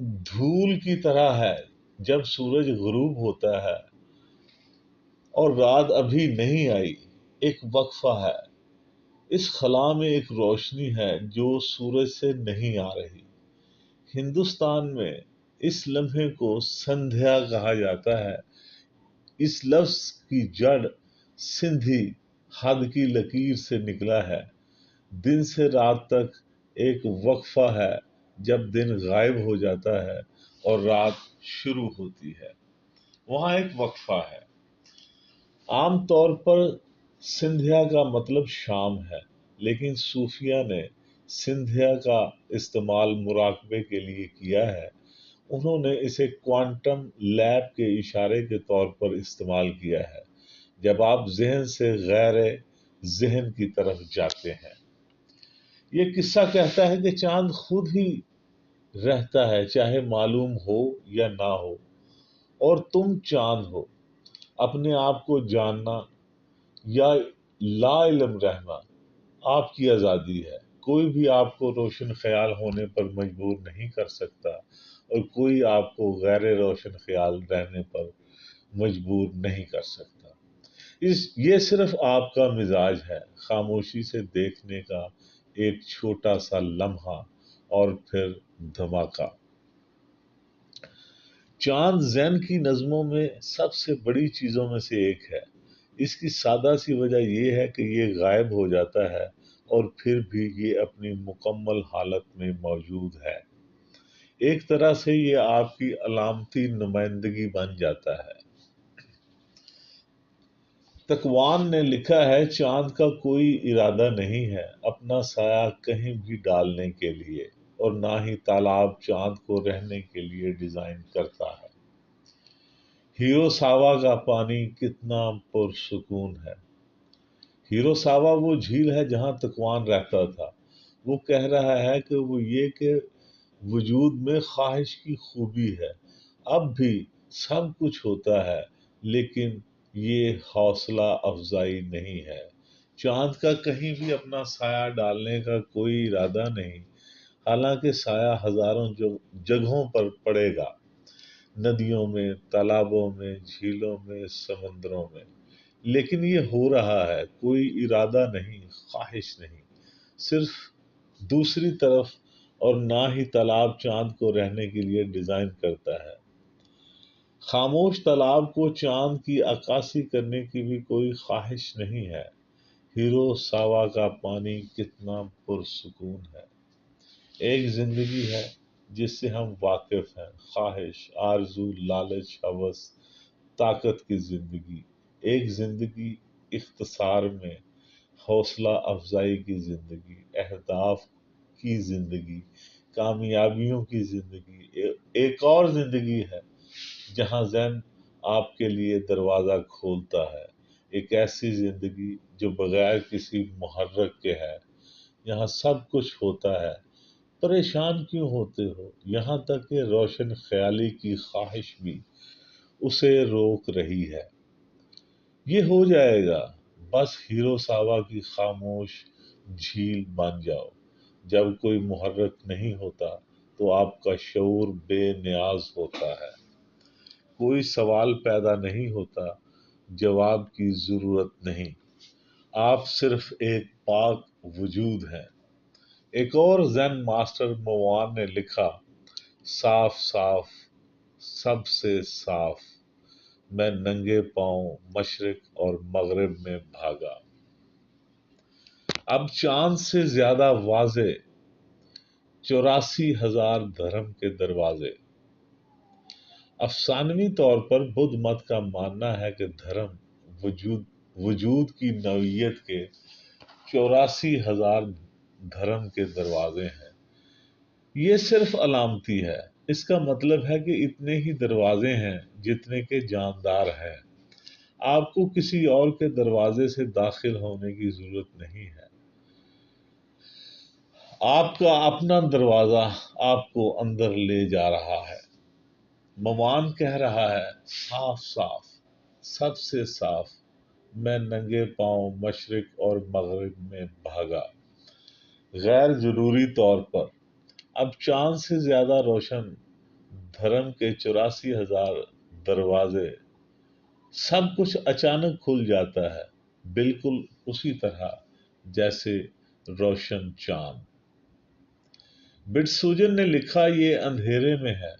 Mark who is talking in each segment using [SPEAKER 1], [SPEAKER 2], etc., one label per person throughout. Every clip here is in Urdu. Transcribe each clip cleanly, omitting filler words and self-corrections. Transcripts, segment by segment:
[SPEAKER 1] دھول کی طرح ہے جب سورج غروب ہوتا ہے اور رات ابھی نہیں آئی، ایک وقفہ ہے۔ اس خلا میں ایک روشنی ہے جو سورج سے نہیں آ رہی۔ ہندوستان میں اس لمحے کو سندھیا کہا جاتا ہے۔ اس لفظ کی جڑ سندھی حد کی لکیر سے نکلا ہے۔ دن سے رات تک ایک وقفہ ہے جب دن غائب ہو جاتا ہے اور رات شروع ہوتی ہے، وہاں ایک وقفہ ہے۔ عام طور پر سندھیا کا مطلب شام ہے، لیکن صوفیہ نے سندھیا کا استعمال مراقبے کے لیے کیا ہے۔ انہوں نے اسے کوانٹم لیپ کے اشارے کے طور پر استعمال کیا ہے، جب آپ ذہن سے غیر ذہن کی طرف جاتے ہیں۔ یہ قصہ کہتا ہے کہ چاند خود ہی رہتا ہے، چاہے معلوم ہو یا نہ ہو، اور تم چاند ہو۔ اپنے آپ کو جاننا یا لا علم رہنا آپ کی آزادی ہے۔ کوئی بھی آپ کو روشن خیال ہونے پر مجبور نہیں کر سکتا، اور کوئی آپ کو غیر روشن خیال رہنے پر مجبور نہیں کر سکتا۔ یہ صرف آپ کا مزاج ہے، خاموشی سے دیکھنے کا ایک چھوٹا سا لمحہ اور پھر دھماکہ۔ چاند زین کی نظموں میں سب سے بڑی چیزوں میں سے ایک ہے۔ اس کی سادہ سی وجہ یہ ہے کہ یہ غائب ہو جاتا ہے اور پھر بھی یہ اپنی مکمل حالت میں موجود ہے۔ ایک طرح سے یہ آپ کی علامتی نمائندگی بن جاتا ہے۔ تقوان نے لکھا ہے، چاند کا کوئی ارادہ نہیں ہے اپنا سایہ کہیں بھی ڈالنے کے لیے، اور نہ ہی تالاب چاند کو رہنے کے لیے ڈیزائن کرتا ہے۔ ہیروساوا کا پانی کتنا پرسکون ہے۔ ہیروساوا وہ جھیل ہے جہاں تقوان رہتا تھا۔ وہ کہہ رہا ہے کہ وہ یہ کہ وجود میں خواہش کی خوبی ہے۔ اب بھی سب کچھ ہوتا ہے، لیکن یہ حوصلہ افزائی نہیں ہے۔ چاند کا کہیں بھی اپنا سایہ ڈالنے کا کوئی ارادہ نہیں، حالانکہ سایہ ہزاروں جگہوں پر پڑے گا، ندیوں میں، تالابوں میں، جھیلوں میں، سمندروں میں۔ لیکن یہ ہو رہا ہے، کوئی ارادہ نہیں، خواہش نہیں، صرف دوسری طرف۔ اور نہ ہی تالاب چاند کو رہنے کے لیے ڈیزائن کرتا ہے۔ خاموش تالاب کو چاند کی عکاسی کرنے کی بھی کوئی خواہش نہیں ہے۔ ہیروساوا کا پانی کتنا پرسکون ہے۔ ایک زندگی ہے جس سے ہم واقف ہیں، خواہش، آرزو، لالچ، ہوس، طاقت کی زندگی۔ ایک زندگی اختصار میں، حوصلہ افزائی کی زندگی، اہداف کی زندگی، کامیابیوں کی زندگی۔ ایک اور زندگی ہے جہاں ذہن آپ کے لیے دروازہ کھولتا ہے، ایک ایسی زندگی جو بغیر کسی محرک کے ہے۔ یہاں سب کچھ ہوتا ہے، پریشان کیوں ہوتے ہو؟ یہاں تک کہ روشن خیالی کی خواہش بھی اسے روک رہی ہے۔ یہ ہو جائے گا، بس ہیروساوا کی خاموش جھیل بن جاؤ۔ جب کوئی محرک نہیں ہوتا تو آپ کا شعور بے نیاز ہوتا ہے۔ کوئی سوال پیدا نہیں ہوتا، جواب کی ضرورت نہیں، آپ صرف ایک پاک وجود ہیں۔ ایک اور زین ماسٹر موان نے لکھا، صاف صاف، سب سے صاف، میں ننگے پاؤں مشرق اور مغرب میں بھاگا۔ اب چاند سے زیادہ واضح 84,000 دھرم کے دروازے۔ افسانوی طور پر بدھ مت کا ماننا ہے کہ دھرم وجود کی نوعیت کے 84,000 دھرم کے دروازے ہیں۔ یہ صرف علامتی ہے، اس کا مطلب ہے کہ اتنے ہی دروازے ہیں جتنے کے جاندار ہیں۔ آپ کو کسی اور کے دروازے سے داخل ہونے کی ضرورت نہیں ہے۔ آپ کا اپنا دروازہ آپ کو اندر لے جا رہا ہے۔ موان کہہ رہا ہے، صاف صاف، سب سے صاف، میں ننگے پاؤں مشرق اور مغرب میں بھاگا۔ غیر ضروری طور پر اب چاند سے زیادہ روشن دھرم کے 84,000 دروازے، سب کچھ اچانک کھل جاتا ہے، بالکل اسی طرح جیسے روشن چاند۔ بٹسوجن نے لکھا، یہ اندھیرے میں ہے،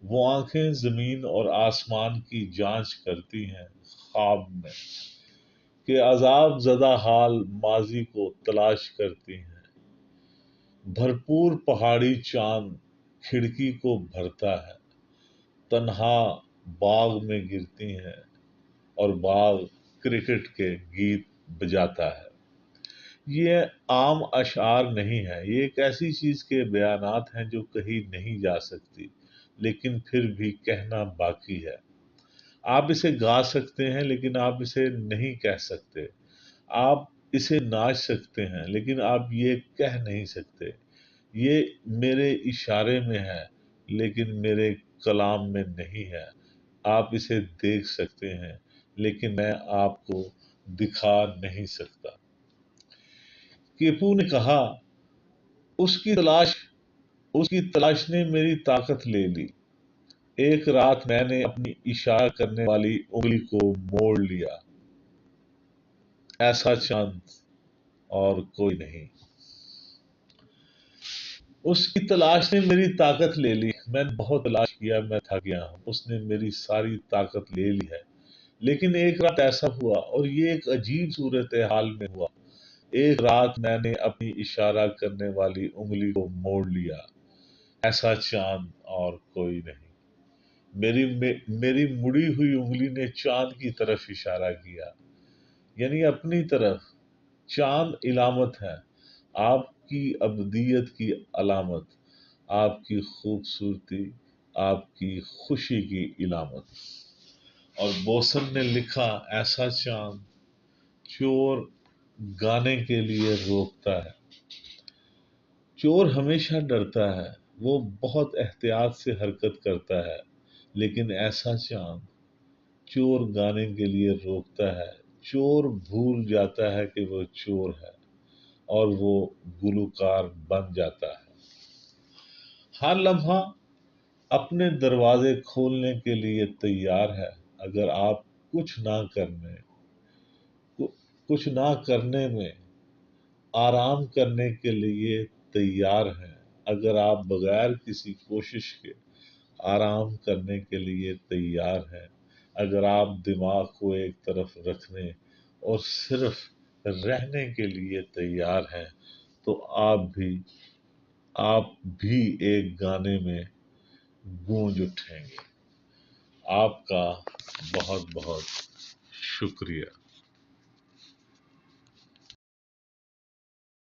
[SPEAKER 1] وہ آنکھیں زمین اور آسمان کی جانچ کرتی ہیں خواب میں، کہ عذاب زدہ حال ماضی کو تلاش کرتی ہیں۔ بھرپور پہاڑی چاند کھڑکی کو بھرتا ہے، تنہا باغ میں گرتی ہیں اور باغ کرکٹ کے گیت بجاتا ہے۔ یہ عام اشعار نہیں ہے، یہ ایک ایسی چیز کے بیانات ہیں جو کہی نہیں جا سکتی، لیکن پھر بھی کہنا باقی ہے۔ آپ اسے گا سکتے ہیں لیکن آپ اسے نہیں کہہ سکتے۔ آپ اسے ناچ سکتے ہیں لیکن آپ یہ کہہ نہیں سکتے۔ یہ میرے اشارے میں ہے لیکن میرے کلام میں نہیں ہے۔ آپ اسے دیکھ سکتے ہیں لیکن میں آپ کو دکھا نہیں سکتا۔ کیپو نے کہا، اس کی تلاش نے میری طاقت لے لی۔ ایک رات میں نے اپنی اشارہ کرنے والی انگلی کو موڑ لیا، ایسا چاند اور کوئی نہیں۔ اس کی تلاش نے میری طاقت لے لی، میں نے بہت تلاش کیا، میں تھک گیا ہوں، اس نے میری ساری طاقت لے لی ہے۔ لیکن ایک رات ایسا ہوا، اور یہ ایک عجیب صورتحال میں ہوا، ایک رات میں نے اپنی اشارہ کرنے والی انگلی کو موڑ لیا، ایسا چاند اور کوئی نہیں۔ میری مڑی ہوئی انگلی نے چاند کی طرف اشارہ کیا، یعنی اپنی طرف۔ چاند علامت ہے، آپ کی ابدیت کی علامت، آپ کی خوبصورتی، آپ کی خوشی کی علامت۔ اور بوسن نے لکھا، ایسا چاند چور گانے کے لیے روکتا ہے۔ چور ہمیشہ ڈرتا ہے، وہ بہت احتیاط سے حرکت کرتا ہے، لیکن ایسا چاند چور گانے کے لیے روکتا ہے۔ چور بھول جاتا ہے کہ وہ چور ہے اور وہ گلوکار بن جاتا ہے۔ ہر لمحہ اپنے دروازے کھولنے کے لیے تیار ہے، اگر آپ کچھ نہ کرنے میں آرام کرنے کے لیے تیار ہیں، اگر آپ بغیر کسی کوشش کے آرام کرنے کے لیے تیار ہیں، اگر آپ دماغ کو ایک طرف رکھنے اور صرف رہنے کے لیے تیار ہیں، تو آپ بھی ایک گانے میں گونج اٹھیں گے۔ آپ کا بہت بہت شکریہ۔